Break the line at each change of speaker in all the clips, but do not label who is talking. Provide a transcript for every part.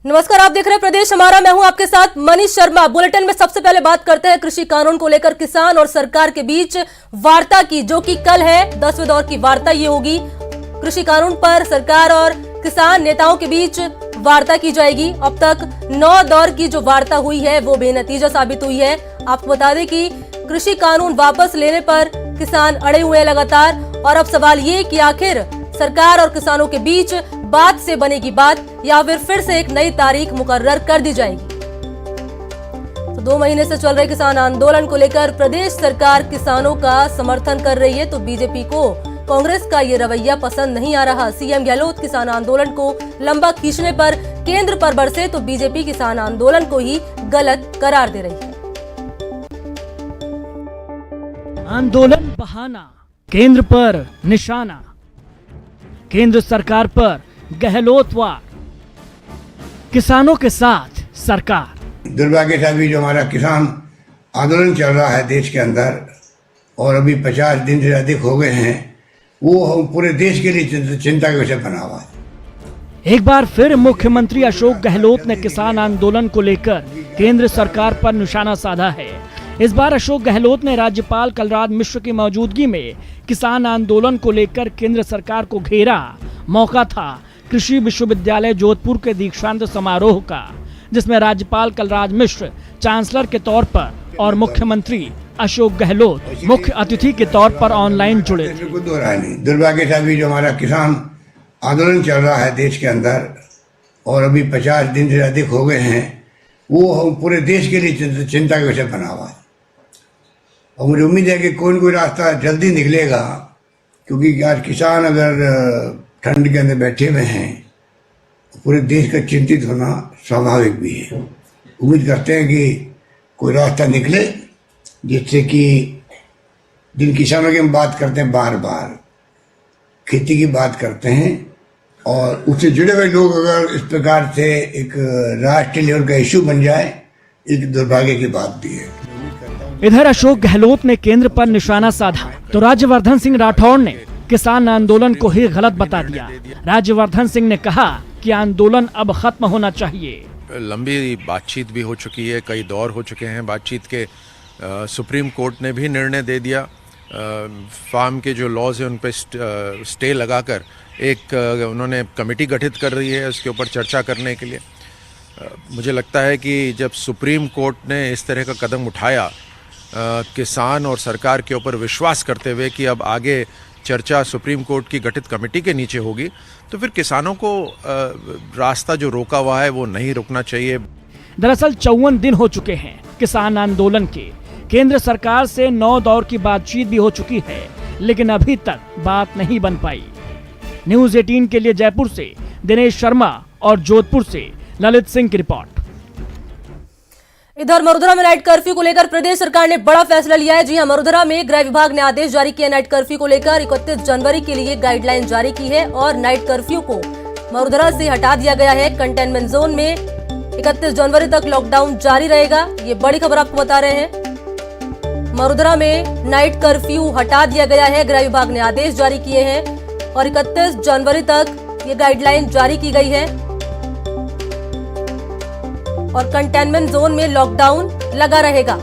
नमस्कार, आप देख रहे हैं प्रदेश हमारा। मैं हूं आपके साथ मनीष शर्मा। बुलेटिन में सबसे पहले बात करते हैं कृषि कानून को लेकर किसान और सरकार के बीच वार्ता की, जो कि कल है। 10वें दौर की वार्ता ये होगी। कृषि कानून पर सरकार और किसान नेताओं के बीच वार्ता की जाएगी। अब तक 9 दौर की जो वार्ता हुई है वो बेनतीजा साबित हुई है। आपको बता दें कि कृषि कानून वापस लेने पर किसान अड़े हुए हैं लगातार, और अब सवाल ये कि आखिर सरकार और किसानों के बीच बात से बनेगी बात या फिर से एक नई तारीख मुकर्रर कर दी जाएगी। तो 2 महीने से चल रहे किसान आंदोलन को लेकर प्रदेश सरकार किसानों का समर्थन कर रही है, तो बीजेपी को कांग्रेस का ये रवैया पसंद नहीं आ रहा। सीएम गहलोत किसान आंदोलन को लंबा खींचने पर केंद्र पर बरसे, तो बीजेपी किसान आंदोलन को ही गलत करार दे रही है।
आंदोलन बहाना, केंद्र पर निशाना, केंद्र सरकार पर गहलोतवार, किसानों के साथ सरकार।
दुर्भाग्य से अभी जो हमारा किसान आंदोलन चल रहा है देश के अंदर, और अभी 50 दिन से अधिक हो गए हैं, वो पूरे देश के लिए चिंता का विषय बना हुआ है।
एक बार फिर मुख्यमंत्री अशोक गहलोत ने किसान आंदोलन को लेकर केंद्र सरकार पर निशाना साधा है। इस बार अशोक गहलोत ने राज्यपाल कलराज मिश्र की मौजूदगी में किसान आंदोलन को लेकर केंद्र सरकार को घेरा। मौका था कृषि विश्वविद्यालय जोधपुर के दीक्षांत समारोह का, जिसमें राज्यपाल कलराज मिश्र चांसलर के तौर पर और मुख्यमंत्री अशोक गहलोत मुख्य अतिथि के तौर पर ऑनलाइन जुड़े थे।
दुर्भाग्य से अभी जो हमारा किसान आंदोलन चल रहा है देश के अंदर, और अभी 50 दिन से अधिक हो गए हैं, वो पूरे देश के लिए चिंता का विषय बना हुआ है। और मुझे उम्मीद है कि कोई न कोई रास्ता जल्दी निकलेगा, क्योंकि आज किसान अगर ठंड के अंदर बैठे हुए हैं, पूरे देश का चिंतित होना स्वाभाविक भी है। उम्मीद करते हैं कि कोई रास्ता निकले, जिससे कि जिन किसानों की हम बात करते हैं, बार बार खेती की बात करते हैं, और उससे जुड़े हुए लोग अगर इस प्रकार से एक राष्ट्रीय लेवल का इश्यू बन जाए, एक दुर्भाग्य की बात भी है।
इधर अशोक गहलोत ने केंद्र पर निशाना साधा, तो राज्यवर्धन सिंह राठौड़ ने किसान आंदोलन को ही गलत बता दिया। राज्यवर्धन सिंह ने कहा कि आंदोलन अब खत्म होना चाहिए।
लंबी बातचीत भी हो चुकी है, कई दौर हो चुके हैं बातचीत के। सुप्रीम कोर्ट ने भी निर्णय दे दिया। फार्म के जो लॉज है उन पे स्टे लगाकर एक उन्होंने कमेटी गठित कर रही है उसके ऊपर चर्चा करने के लिए। मुझे लगता है कि जब सुप्रीम कोर्ट ने इस तरह का कदम उठाया किसान और सरकार के ऊपर विश्वास करते हुए कि अब आगे चर्चा सुप्रीम कोर्ट की गठित कमेटी के नीचे होगी, तो फिर किसानों को रास्ता जो रोका हुआ है वो नहीं रुकना चाहिए।
दरअसल 54 दिन हो चुके हैं किसान आंदोलन के। केंद्र सरकार से 9 दौर की बातचीत भी हो चुकी है, लेकिन अभी तक बात नहीं बन पाई। न्यूज़ 18 के लिए जयपुर से दिनेश शर्मा और जोधपुर से ललित सिंह की रिपोर्ट।
इधर मरुधरा में नाइट कर्फ्यू को लेकर प्रदेश सरकार ने बड़ा फैसला लिया है। जी हां, मरुधरा में गृह विभाग ने आदेश जारी किया। नाइट कर्फ्यू को लेकर 31 जनवरी के लिए गाइडलाइन जारी की है, और नाइट कर्फ्यू को मरुधरा से हटा दिया गया है। कंटेनमेंट जोन में 31 जनवरी तक लॉकडाउन जारी रहेगा। ये बड़ी खबर आपको बता रहे हैं। मरुधरा में नाइट कर्फ्यू हटा दिया गया है, गृह विभाग ने आदेश जारी किए हैं, और 31 जनवरी तक ये गाइडलाइन जारी की गई है, और कंटेनमेंट जोन में लॉकडाउन लगा रहेगा।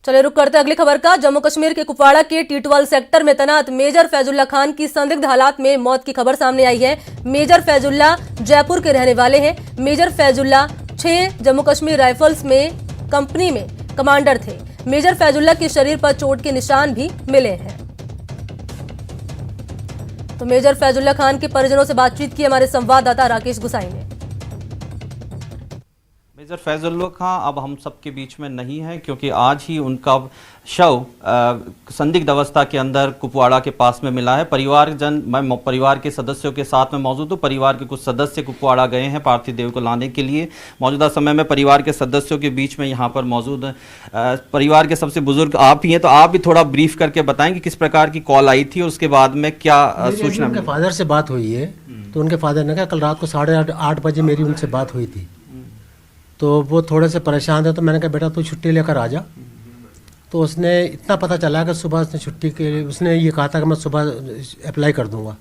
चलिए रुक करते अगली खबर का। जम्मू कश्मीर के कुपवाड़ा के टीटवाल सेक्टर में तैनात मेजर फैजुल्ला खान की संदिग्ध हालात में मौत की खबर सामने आई है। मेजर फैजुल्ला जयपुर के रहने वाले हैं। मेजर फैजुल्ला 6 जम्मू कश्मीर राइफल्स में कंपनी में कमांडर थे। मेजर फैजुल्ला के शरीर पर चोट के निशान भी मिले हैं। तो मेजर फैजुल्ला खान के परिजनों से बातचीत की हमारे संवाददाता राकेश गुसाई ने।
मेजर फैजुल्ला खां अब हम सबके बीच में नहीं है, क्योंकि आज ही उनका शव संदिग्ध अवस्था के अंदर कुपवाड़ा के पास में मिला है। मैं परिवार के सदस्यों के साथ में मौजूद हूँ। परिवार के कुछ सदस्य कुपवाड़ा गए हैं पार्थिव देह को लाने के लिए। मौजूदा समय में परिवार के सदस्यों के बीच में यहाँ पर मौजूद परिवार के सबसे बुजुर्ग आप ही हैं, तो आप भी थोड़ा ब्रीफ करके बताएं कि किस प्रकार की कॉल आई थी और उसके बाद में क्या सूचना।
उनके फादर से बात हुई है, तो उनके फादर ने कहा कल रात को 8:30 बजे मेरी उनसे बात हुई थी, तो वो थोड़े से परेशान थे, तो मैंने कहा बेटा तू छुट्टी लेकर आ जा। तो उसने इतना पता चला कि सुबह उसने छुट्टी के लिए उसने ये कहा था कि मैं सुबह अप्लाई कर दूंगा।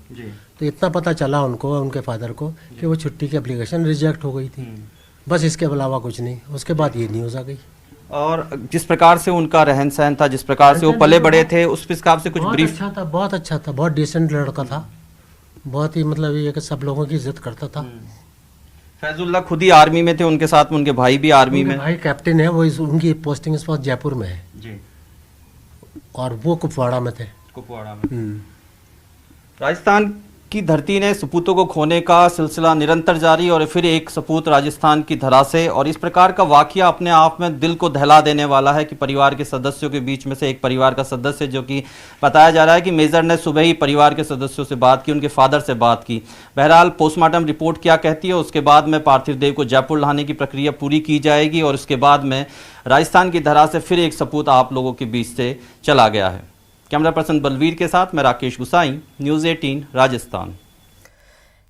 तो इतना पता चला उनको, उनके फादर को, कि वो छुट्टी की एप्लीकेशन रिजेक्ट हो गई थी। बस इसके अलावा कुछ नहीं। उसके बाद ये न्यूज़ आ गई।
और जिस प्रकार से उनका रहन सहन था, जिस प्रकार से वो पले बड़े थे, उस हिसाब से कुछ ब्रीफ
अच्छा था, बहुत अच्छा था, बहुत डिसेंट लड़का था, बहुत ही मतलब ये कि सब लोगों की इज्जत करता था।
फैजुल्लाह खुद ही आर्मी में थे, उनके साथ में उनके भाई भी आर्मी में।
भाई कैप्टन है, वो उनकी पोस्टिंग इस वक्त जयपुर में है
जी,
और वो कुपवाड़ा में थे।
कुपवाड़ा में। राजस्थान की धरती ने सपूतों को खोने का सिलसिला निरंतर जारी, और फिर एक सपूत राजस्थान की धरा से। और इस प्रकार का वाकया अपने आप में दिल को दहला देने वाला है कि परिवार के सदस्यों के बीच में से एक परिवार का सदस्य, जो कि बताया जा रहा है कि मेजर ने सुबह ही परिवार के सदस्यों से बात की, उनके फादर से बात की। बहरहाल पोस्टमार्टम रिपोर्ट क्या कहती है, उसके बाद में पार्थिव देह को जयपुर लाने की प्रक्रिया पूरी की जाएगी, और उसके बाद में राजस्थान की धरा से फिर एक सपूत आप लोगों के बीच से चला गया है। कैमरा पर्सन बलवीर के साथ मैं राकेश गुसाई, न्यूज़ 18 राजस्थान।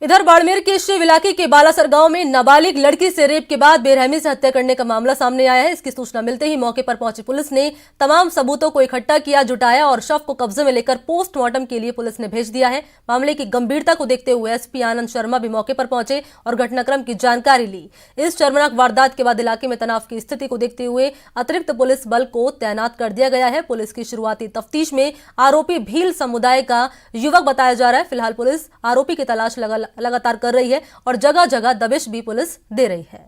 इधर बाड़मेर के शिव इलाके के बालासर गांव में नाबालिग लड़की से रेप के बाद बेरहमी से हत्या करने का मामला सामने आया है। इसकी सूचना मिलते ही मौके पर पहुंची पुलिस ने तमाम सबूतों को इकट्ठा किया, जुटाया और शव को कब्जे में लेकर पोस्टमार्टम के लिए पुलिस ने भेज दिया है। मामले की गंभीरता को देखते हुए एसपी आनंद शर्मा भी मौके पर पहुंचे और घटनाक्रम की जानकारी ली। इस शर्मनाक वारदात के बाद इलाके में तनाव की स्थिति को देखते हुए अतिरिक्त पुलिस बल को तैनात कर दिया गया है। पुलिस की शुरुआती तफ्तीश में आरोपी भील समुदाय का युवक बताया जा रहा है। फिलहाल पुलिस आरोपी की तलाश लगातार कर रही है और जगह जगह दबिश भी पुलिस दे रही है।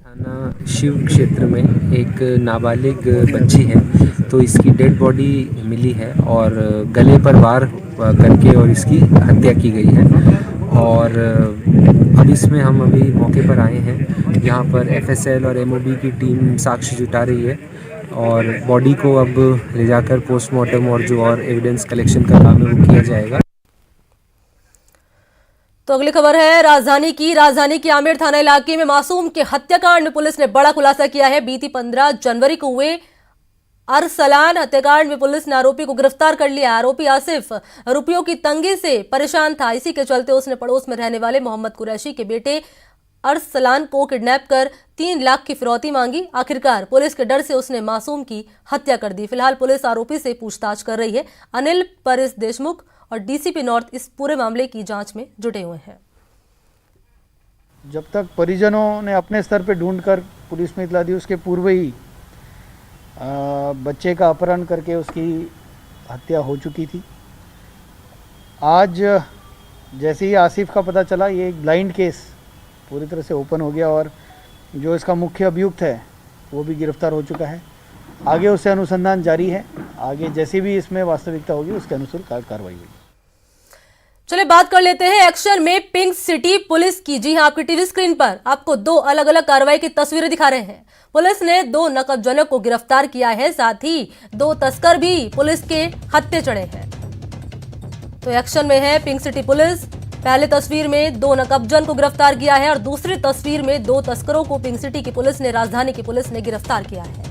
थाना शिव क्षेत्र में एक नाबालिग बच्ची है, तो इसकी डेड बॉडी मिली है और गले पर वार करके और इसकी हत्या की गई है। और अब इसमें हम अभी मौके पर आए हैं, यहाँ पर एफएसएल और एमओबी की टीम साक्ष्य जुटा रही है और बॉडी को अब ले जाकर पोस्टमार्टम और जो और एविडेंस कलेक्शन का काम है वो किया जाएगा।
तो अगली खबर है राजधानी की आमेर थाना इलाके में मासूम के हत्याकांड में पुलिस ने बड़ा खुलासा किया है। बीती 15 जनवरी को हुए अरसलान हत्याकांड में पुलिस ने आरोपी को गिरफ्तार कर लिया। आरोपी आसिफ रुपयों की तंगी से परेशान था, इसी के चलते उसने पड़ोस में रहने वाले मोहम्मद कुरैशी के बेटे अरसलान को किडनैप कर 3 लाख की फिरौती मांगी। आखिरकार पुलिस के डर से उसने मासूम की हत्या कर दी। फिलहाल पुलिस आरोपी से पूछताछ कर रही है। अनिल परिस देशमुख और डीसीपी नॉर्थ इस पूरे मामले की जांच में जुटे हुए हैं।
जब तक परिजनों ने अपने स्तर पर ढूंढकर पुलिस में इतला दी, उसके पूर्व ही बच्चे का अपहरण करके उसकी हत्या हो चुकी थी। आज जैसे ही आसिफ का पता चला, ये एक ब्लाइंड केस पूरी तरह से ओपन हो गया और जो इसका मुख्य अभियुक्त है वो भी गिरफ्तार हो चुका है। आगे उससे अनुसंधान जारी है। आगे जैसी भी इसमें वास्तविकता होगी उसके अनुसार कार्रवाई होगी।
चलिए बात कर लेते हैं एक्शन में पिंक सिटी पुलिस की। जी हां, आपकी टीवी स्क्रीन पर आपको 2 अलग अलग कार्रवाई की तस्वीरें दिखा रहे हैं। पुलिस ने 2 नकबजनों को गिरफ्तार किया है, साथ ही 2 तस्कर भी पुलिस के हत्थे चढ़े हैं। तो एक्शन में है पिंक सिटी पुलिस। पहले तस्वीर में 2 नकबजन को गिरफ्तार किया है और दूसरी तस्वीर में 2 तस्करों को पिंक सिटी की पुलिस ने, राजधानी की पुलिस ने गिरफ्तार किया है।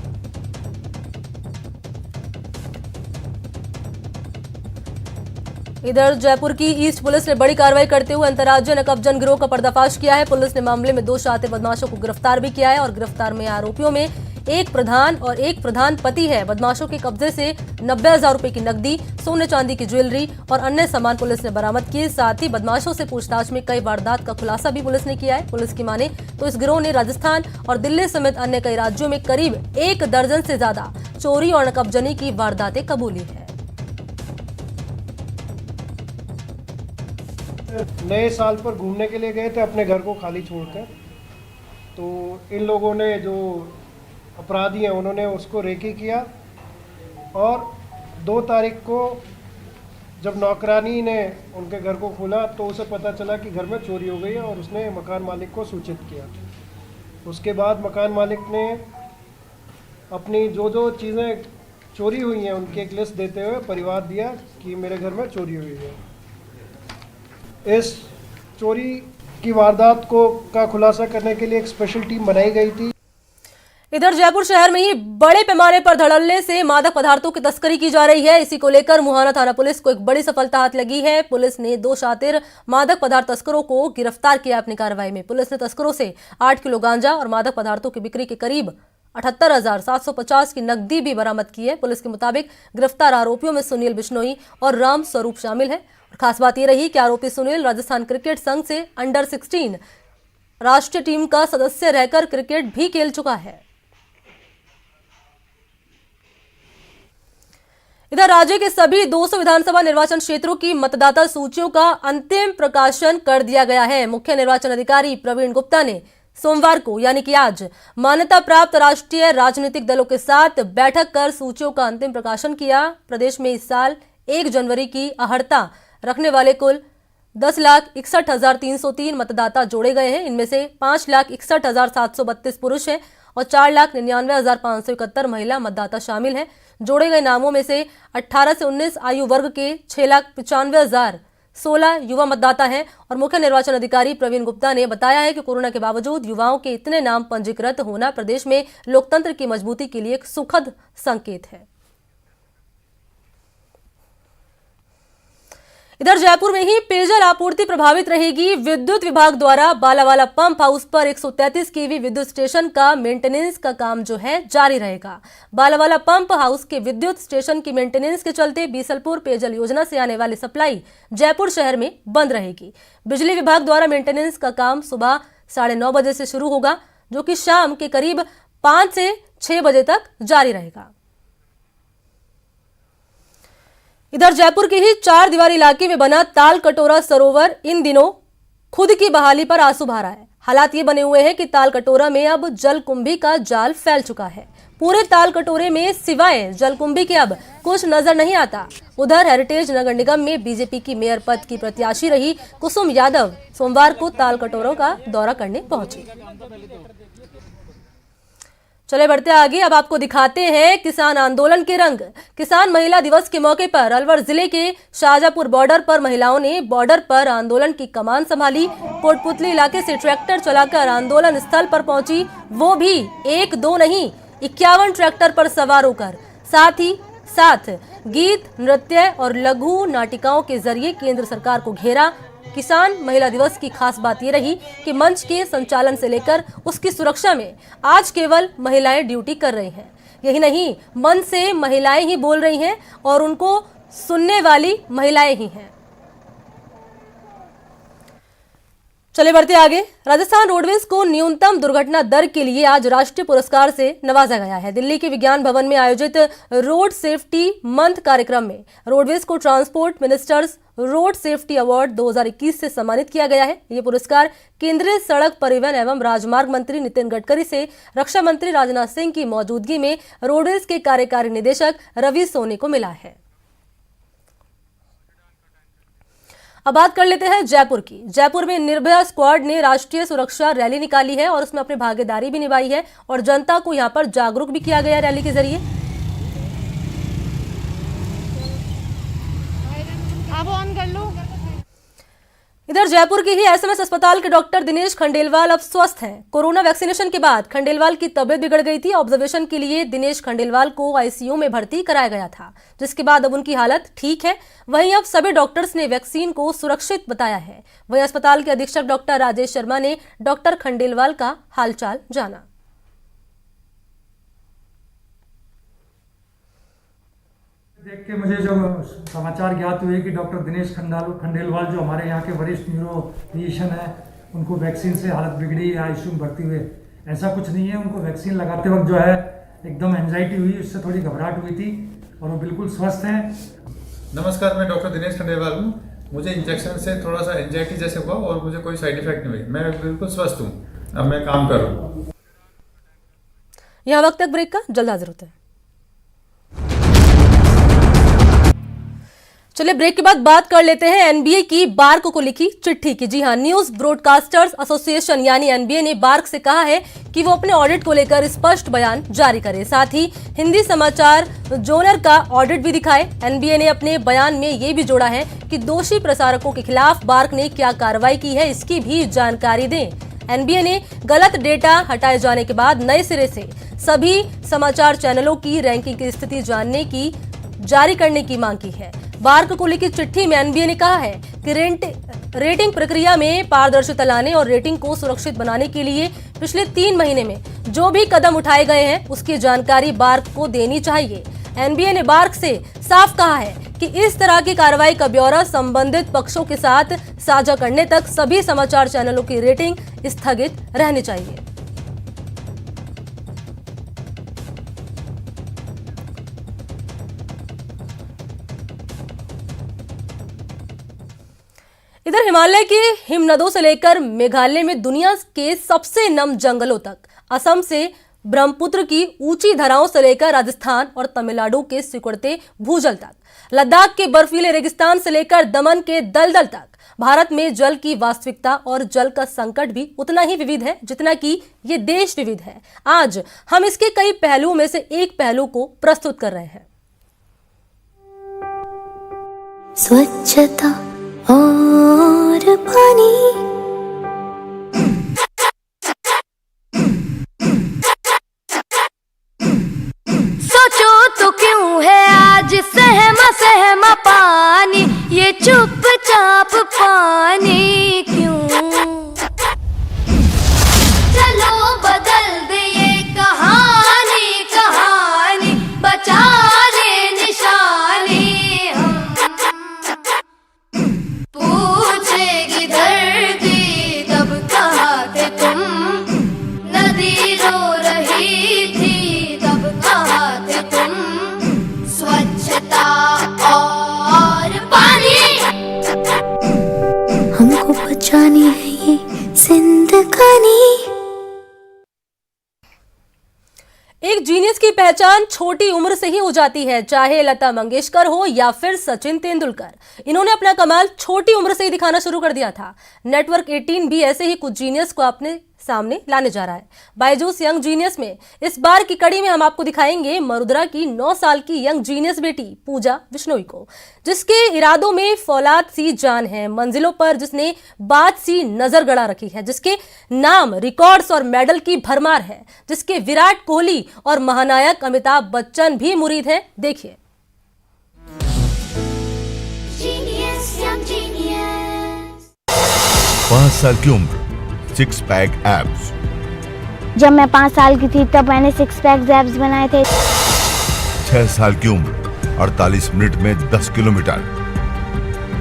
इधर जयपुर की ईस्ट पुलिस ने बड़ी कार्रवाई करते हुए अंतर्राज्यीय नकबजन गिरोह का पर्दाफाश किया है। पुलिस ने मामले में 2 शातिर बदमाशों को गिरफ्तार भी किया है और गिरफ्तार में आरोपियों में एक प्रधान और एक प्रधान पति है। बदमाशों के कब्जे से 90,000 रुपए की नकदी, सोने चांदी की ज्वेलरी और अन्य सामान पुलिस ने बरामद किए। साथ ही बदमाशों से पूछताछ में कई वारदात का खुलासा भी पुलिस ने किया है। पुलिस की माने तो इस गिरोह ने राजस्थान और दिल्ली समेत अन्य कई राज्यों में करीब 1 दर्जन से ज्यादा चोरी और नकबजनी की वारदातें कबूली है।
नए साल पर घूमने के लिए गए थे अपने घर को खाली छोड़कर, तो इन लोगों ने, जो अपराधी हैं, उन्होंने उसको रेकी किया और 2 तारीख को जब नौकरानी ने उनके घर को खोला तो उसे पता चला कि घर में चोरी हो गई है और उसने मकान मालिक को सूचित किया। उसके बाद मकान मालिक ने अपनी जो चीज़ें चोरी हुई हैं उनकी एक लिस्ट देते हुए परिवार दिया कि मेरे घर में चोरी हुई है। इस चोरी की वारदात का खुलासा करने के लिए एक स्पेशल टीम बनाई गई थी।
इधर जयपुर शहर में ही बड़े पैमाने पर धड़ल्ले से मादक पदार्थों की तस्करी की जा रही है। इसी को लेकर मुहाना थाना पुलिस को एक बड़ी सफलता हाथ लगी है। पुलिस ने 2 शातिर मादक पदार्थ तस्करों को गिरफ्तार किया। अपनी कार्रवाई में पुलिस ने तस्करों से 8 किलो गांजा और मादक पदार्थों की बिक्री के करीब 78,750 की नकदी भी बरामद की है। पुलिस के मुताबिक गिरफ्तार आरोपियों में सुनील बिश्नोई और राम स्वरूप शामिल है। और खास बात यह रही कि आरोपी सुनील राजस्थान क्रिकेट संघ से अंडर 16 राष्ट्रीय टीम का सदस्य रहकर क्रिकेट भी खेल चुका है। इधर राज्य के सभी 200 विधानसभा निर्वाचन क्षेत्रों की मतदाता सूचियों का अंतिम प्रकाशन कर दिया गया है। मुख्य निर्वाचन अधिकारी प्रवीण गुप्ता ने सोमवार को यानी कि आज मान्यता प्राप्त राष्ट्रीय राजनीतिक दलों के साथ बैठक कर सूचियों का अंतिम प्रकाशन किया। प्रदेश में इस साल 1 जनवरी की अहर्ता रखने वाले कुल 10,61,303 मतदाता जोड़े गए हैं। इनमें से 5,61,732 पुरुष हैं और 4,99,571 महिला मतदाता शामिल हैं। जोड़े गए नामों में से 18 से 19 आयु वर्ग के 6,95,016 युवा मतदाता हैं। और मुख्य निर्वाचन अधिकारी प्रवीण गुप्ता ने बताया है कि कोरोना के बावजूद युवाओं के इतने नाम पंजीकृत होना प्रदेश में लोकतंत्र की मजबूती के लिए एक सुखद संकेत है। इधर जयपुर में ही पेयजल आपूर्ति प्रभावित रहेगी। विद्युत विभाग द्वारा बालावाला पंप हाउस पर 133 केवी विद्युत स्टेशन का मेंटेनेंस का काम जो है जारी रहेगा। बालावाला पंप हाउस के विद्युत स्टेशन की मेंटेनेंस के चलते बीसलपुर पेयजल योजना से आने वाली सप्लाई जयपुर शहर में बंद रहेगी। बिजली विभाग द्वारा मेंटेनेंस का काम सुबह 9:30 बजे से शुरू होगा, जो कि शाम के करीब 5 से 6 बजे तक जारी रहेगा। इधर जयपुर के ही 4 दीवारी इलाके में बना ताल कटोरा सरोवर इन दिनों खुद की बहाली पर आंसू बहा रहा है। हालात ये बने हुए हैं कि ताल कटोरा में अब जलकुंभी का जाल फैल चुका है। पूरे ताल कटोरे में सिवाय जलकुंभी के अब कुछ नजर नहीं आता। उधर हेरिटेज नगर निगम में बीजेपी की मेयर पद की प्रत्याशी रही कुसुम यादव सोमवार को ताल कटोरों का दौरा करने पहुंची। चले बढ़ते आगे, अब आपको दिखाते हैं किसान आंदोलन के रंग। किसान महिला दिवस के मौके पर अलवर जिले के शाहजहांपुर बॉर्डर पर महिलाओं ने बॉर्डर पर आंदोलन की कमान संभाली। कोटपुतली इलाके से ट्रैक्टर चलाकर आंदोलन स्थल पर पहुंची, वो भी 1-2 नहीं 51 ट्रैक्टर पर सवार होकर। साथ ही साथ गीत, नृत्य और लघु नाटिकाओं के जरिए केंद्र सरकार को घेरा। किसान महिला दिवस की खास बात यह रही कि मंच के संचालन से लेकर उसकी सुरक्षा में आज केवल महिलाएं ड्यूटी कर रही हैं। यही नहीं, मंच से महिलाएं ही बोल रही हैं और उनको सुनने वाली महिलाएं ही हैं। चले बढ़ते आगे, राजस्थान रोडवेज को न्यूनतम दुर्घटना दर के लिए आज राष्ट्रीय पुरस्कार से नवाजा गया है। दिल्ली के विज्ञान भवन में आयोजित रोड सेफ्टी मंथ कार्यक्रम में रोडवेज को transport ministers road safety award 2021 से सम्मानित किया गया है। ये पुरस्कार केंद्रीय सड़क परिवहन एवं राजमार्ग मंत्री नितिन गडकरी से रक्षा मंत्री राजनाथ सिंह की मौजूदगी में रोडवेज के कार्यकारी निदेशक रवि सोनी को मिला है। अब बात कर लेते हैं जयपुर की। जयपुर में निर्भया स्क्वाड ने राष्ट्रीय सुरक्षा रैली निकाली है और उसमें अपनी भागीदारी भी निभाई है और जनता को यहां पर जागरूक भी किया गया रैली के जरिए।
अब ऑन कर लो।
इधर जयपुर के ही एसएमएस अस्पताल के डॉक्टर दिनेश खंडेलवाल अब स्वस्थ हैं। कोरोना वैक्सीनेशन के बाद खंडेलवाल की तबीयत बिगड़ गई थी। ऑब्जर्वेशन के लिए दिनेश खंडेलवाल को आईसीयू में भर्ती कराया गया था, जिसके बाद अब उनकी हालत ठीक है। वहीं अब सभी डॉक्टर्स ने वैक्सीन को सुरक्षित बताया है। वहीं अस्पताल के अधीक्षक डॉक्टर राजेश शर्मा ने डॉक्टर खंडेलवाल का हालचाल जाना।
देख के मुझे जो समाचार ज्ञात हुए कि डॉक्टर दिनेश खंडेलवाल जो हमारे यहाँ के वरिष्ठ न्यूरो फिजिशियन हैं, उनको वैक्सीन से हालत बिगड़ी, आईसीयू में भर्ती हुए। ऐसा कुछ नहीं है, उनको वैक्सीन लगाते वक्त जो है एकदम एंजाइटी हुई, उससे थोड़ी घबराहट हुई थी और वो बिल्कुल स्वस्थ हैं।
नमस्कार, मैं डॉक्टर दिनेश खंडेलवाल हूँ। मुझे इंजेक्शन से थोड़ा सा एंजाइटी जैसे हुआ और मुझे कोई साइड इफेक्ट नहीं हुई। मैं बिल्कुल स्वस्थ हूँ, अब मैं काम कर रहा हूँ।
यहाँ वक्त तक ब्रेक का जल्द हाजिर होता है। चलिए ब्रेक के बाद बात कर लेते हैं एनबीए की बार्क को लिखी चिट्ठी की। जी हां, न्यूज ब्रॉडकास्टर्स एसोसिएशन यानी एनबीए ने बार्क से कहा है कि वो अपने ऑडिट को लेकर स्पष्ट बयान जारी करे, साथ ही हिंदी समाचार जोनर का ऑडिट भी दिखाए। एनबीए ने अपने बयान में ये भी जोड़ा है कि दोषी प्रसारकों के खिलाफ बार्क ने क्या कार्रवाई की है, इसकी भी जानकारी दें। एनबीए ने गलत डेटा हटाए जाने के बाद नए सिरे से सभी समाचार चैनलों की रैंकिंग की स्थिति जानने की जारी करने की मांग की है। बार्क को लिखी चिट्ठी में एनबीए ने कहा है कि रेटिंग प्रक्रिया में पारदर्शिता लाने और रेटिंग को सुरक्षित बनाने के लिए पिछले 3 महीने में जो भी कदम उठाए गए हैं उसकी जानकारी बार्क को देनी चाहिए। एनबीए ने बार्क से साफ कहा है कि इस तरह की कार्रवाई का ब्यौरा संबंधित पक्षों के साथ साझा करने तक सभी समाचार चैनलों की रेटिंग स्थगित रहनी चाहिए। इधर हिमालय के हिमनदों से लेकर मेघालय में दुनिया के सबसे नम जंगलों तक, असम से ब्रह्मपुत्र की ऊंची धराओं से लेकर राजस्थान और तमिलनाडु के सिकुड़ते भूजल तक, लद्दाख के बर्फीले रेगिस्तान से लेकर दमन के दलदल तक, भारत में जल की वास्तविकता और जल का संकट भी उतना ही विविध है जितना कि ये देश विविध है। आज हम इसके कई पहलुओं में से एक पहलू को प्रस्तुत कर रहे हैं।
स्वच्छता और पानी, सोचो तो क्यों है आज सहमा सहमा पानी, ये चुपचाप पानी क्यों? चलो बदल दे ये कहानी, कहानी बचा ले निशानी। पूछेगी धरती तब कहाँ थे तुम, नदी रो रही थी तब कहाँ थे तुम। स्वच्छता और पानी हमको बचानी है ये जिंदगानी।
एक जीनियस की पहचान छोटी उम्र से ही हो जाती है, चाहे लता मंगेशकर हो या फिर सचिन तेंदुलकर। इन्होंने अपना कमाल छोटी उम्र से ही दिखाना शुरू कर दिया था। नेटवर्क 18 भी ऐसे ही कुछ जीनियस को अपने सामने लाने जा रहा है। बायजूस यंग जीनियस में इस बार की कड़ी में हम आपको दिखाएंगे मरुद्रा की 9 साल की यंग जीनियस बेटी पूजा बिश्नोई को, जिसके इरादों में फौलाद सी जान है, मंजिलों पर जिसने बात सी नजर गड़ा रखी है, जिसके नाम रिकॉर्ड्स और मेडल की भरमार है, जिसके विराट कोहली और महानायक अमिताभ बच्चन भी मुरीद हैं। देखिए।
5 साल की उम्र, 6 पैक एब्स।
जब मैं 5 साल की थी तब मैंने 6 पैक एब्स बनाए थे।
6 साल की उम्र, 48 मिनट में 10 किलोमीटर।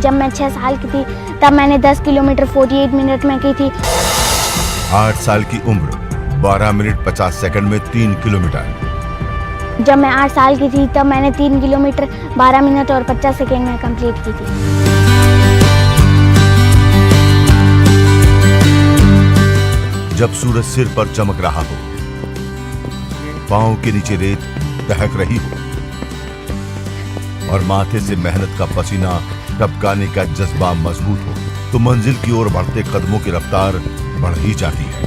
जब मैं 6 साल की थी तब मैंने 10 किलोमीटर 48 मिनट में की थी।
8 साल की उम्र, 12 मिनट 50 सेकंड में 3 किलोमीटर।
जब मैं 8 साल की थी तब मैंने 3 किलोमीटर 12 मिनट और 50 सेकंड में कंप्लीट की थी।
जब सूरज सिर पर चमक रहा हो, पांव के नीचे रेत दहक रही हो और माथे से मेहनत का पसीना टपकाने का जज्बा मजबूत हो, तो मंजिल की ओर बढ़ते कदमों की रफ्तार बढ़ ही जाती है,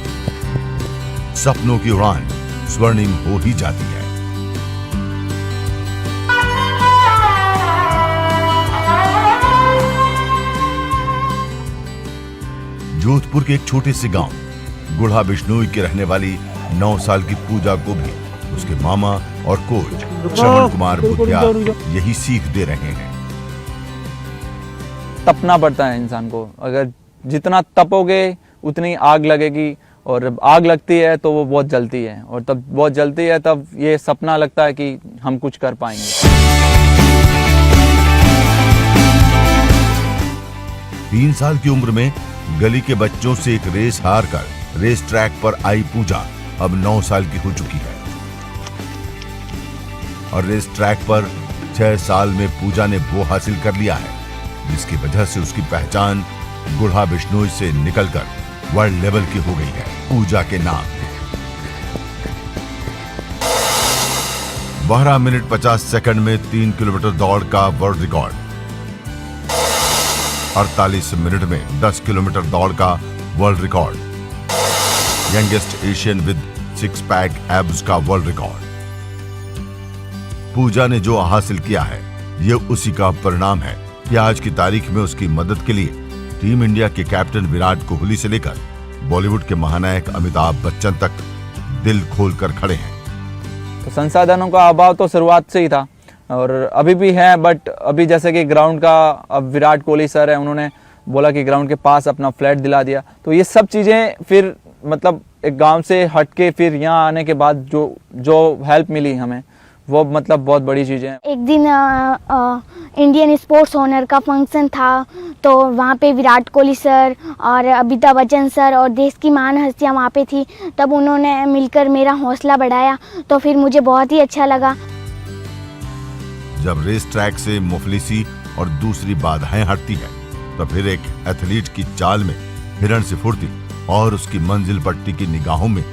सपनों की उड़ान स्वर्णिम हो ही जाती है। जोधपुर के एक छोटे से गांव गुढ़ा बिश्नोई के रहने वाली 9 साल की पूजा को भी उसके मामा और कोच श्रवण कुमार बुधिया यही सीख दे रहे हैं।
तपना पड़ता है इंसान को, अगर जितना तपोगे उतनी आग लगेगी, और जब आग लगती है तो वो बहुत जलती है, और तब बहुत जलती है तब ये सपना लगता है कि हम कुछ कर पाएंगे।
3 साल की उम्र में गली के बच्चों से एक रेस हार कर रेस ट्रैक पर आई पूजा अब 9 साल की हो चुकी है, और रेस ट्रैक पर 6 साल में पूजा ने वो हासिल कर लिया है जिसकी वजह से उसकी पहचान गुढ़ा बिश्नोई से निकलकर वर्ल्ड लेवल की हो गई है। पूजा के नाम 12 मिनट 50 सेकंड में 3 किलोमीटर दौड़ का वर्ल्ड रिकॉर्ड, 48 मिनट में 10 किलोमीटर दौड़ का world record, youngest Asian with 6 pack abs का वर्ल्ड रिकॉर्ड। पूजा ने जो हासिल किया है ये उसी का परिणाम है कि आज की तारीख में उसकी मदद के लिए टीम इंडिया के कैप्टन विराट कोहली से लेकर बॉलीवुड के महानायक अमिताभ बच्चन तक दिल खोलकर खड़े हैं।
तो संसाधनों का अभाव तो शुरुआत से ही था और अभी भी है, बट अभी जैसे कि ग्राउंड का, अब विराट कोहली सर है, उन्होंने बोला कि ग्राउंड के पास अपना फ्लैट दिला दिया। तो ये सब चीज़ें फिर मतलब एक गांव से हट के फिर यहाँ आने के बाद जो हेल्प मिली हमें, वो मतलब बहुत बड़ी चीज़ें हैं।
एक दिन इंडियन स्पोर्ट्स ऑनर का फंक्शन था, तो वहाँ पे विराट कोहली सर और अमिताभ बच्चन सर और देश की महान हस्तियाँ वहाँ पे थी, तब उन्होंने मिलकर मेरा हौसला बढ़ाया, तो फिर मुझे बहुत ही अच्छा लगा।
जब रेस ट्रैक से मुफलिसी और दूसरी बाधाएं हटती है तो फिर एक एथलीट की चाल में हिरण सी फुर्ती और उसकी मंजिल पट्टी की निगाहों में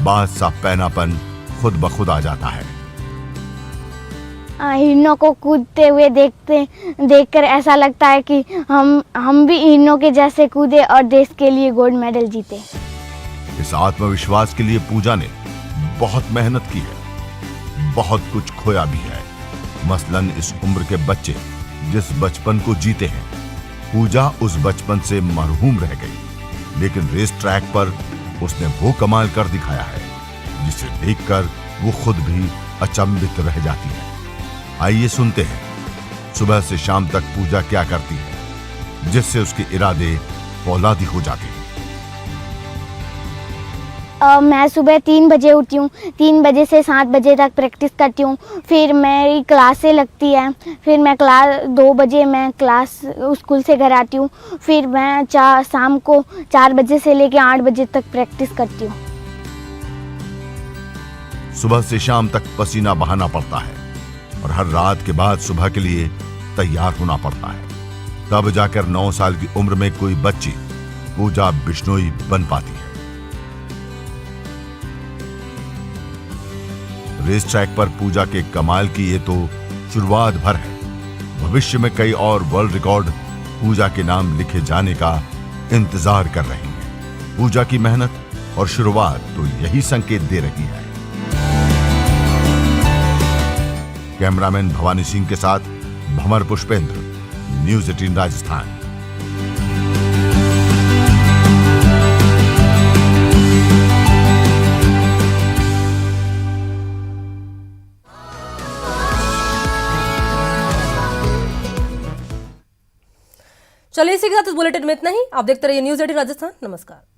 बादशाह पैनापन खुद ब खुद आ जाता है।
हिरणों को कूदते हुए देखकर ऐसा लगता है कि हम भी हिरणों के जैसे कूदे और देश के लिए गोल्ड मेडल जीते।
इस आत्मविश्वास के लिए पूजा ने बहुत मेहनत की है, बहुत कुछ खोया भी है। मसलन इस उम्र के बच्चे जिस बचपन को जीते हैं, पूजा उस बचपन से मरहूम रह गई, लेकिन रेस ट्रैक पर उसने वो कमाल कर दिखाया है जिसे देखकर वो खुद भी अचंभित रह जाती है। आइए सुनते हैं सुबह से शाम तक पूजा क्या करती है जिससे उसके इरादे फौलादी हो जाते हैं।
मैं सुबह 3 बजे उठती हूँ, 3 बजे से 7 बजे तक प्रैक्टिस करती हूँ, फिर मेरी क्लासें लगती है, फिर मैं 2 बजे मैं क्लास स्कूल से घर आती हूँ, फिर मैं शाम को 4 बजे से लेकर 8 बजे तक प्रैक्टिस करती हूँ।
सुबह से शाम तक पसीना बहाना पड़ता है और हर रात के बाद सुबह के लिए तैयार होना पड़ता है, तब जाकर 9 साल की उम्र में कोई बच्ची पूजा बिश्नोई बन पाती है। रेस ट्रैक पर पूजा के कमाल की ये तो शुरुआत भर है। भविष्य में कई और वर्ल्ड रिकॉर्ड पूजा के नाम लिखे जाने का इंतजार कर रहे हैं। पूजा की मेहनत और शुरुआत तो यही संकेत दे रही है। कैमरामैन भवानी सिंह के साथ भंवर पुष्पेंद्र, न्यूज़ 18 राजस्थान।
चलिए इसी के साथ इस बुलेटिन में इतना ही। आप देखते रहिए न्यूज़ 18 राजस्थान। नमस्कार।